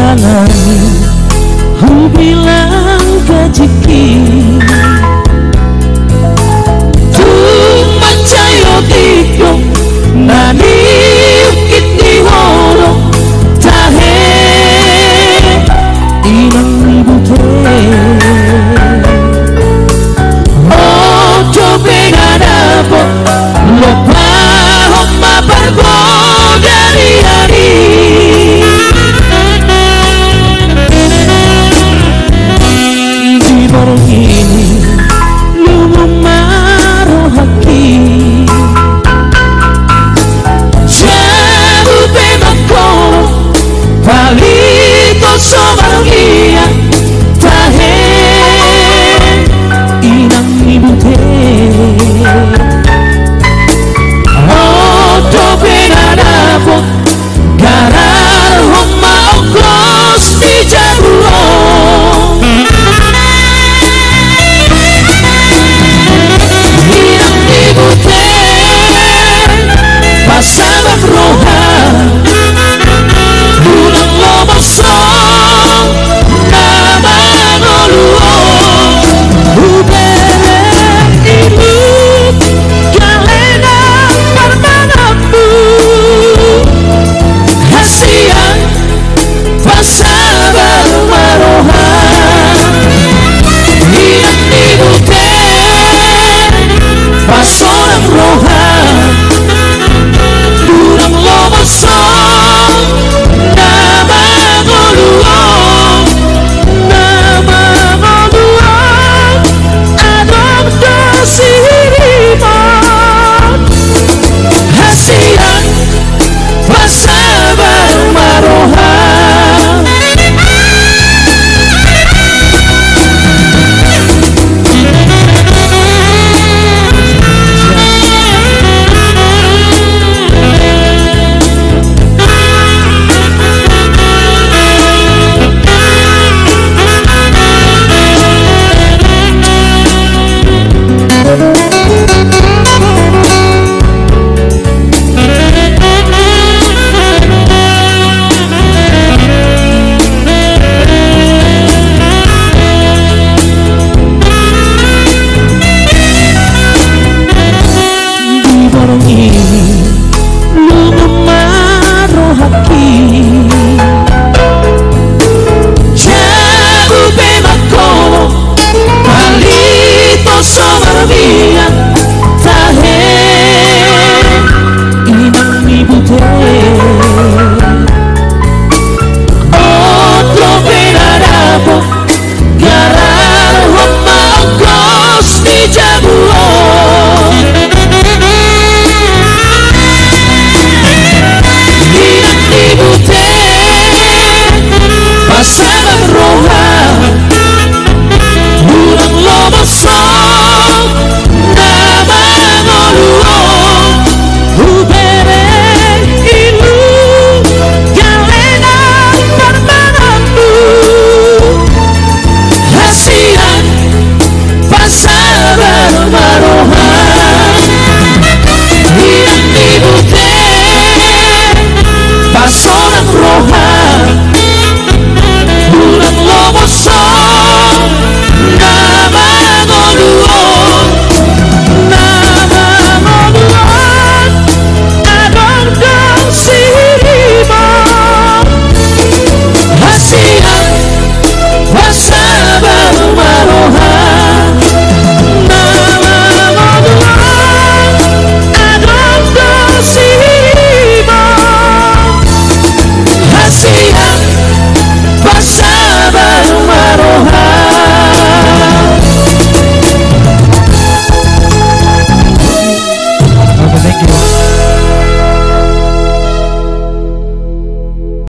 jalani ku bilang kajiki tung mancayo dikyo nani ukit di horo tahe inang ibute ojo benadapo lopa homa bargo dari hari barang ini lumumaro haki jabu bemako palito somagia tahe inang ibute oto benadapo garar homa okos di jabuo Pasabak roha Bulang lobosong Nama ngoluo Ubereng ilu Galena permanapu Hasian Pasabak maroha Hilang dibute Pasorak roha Roja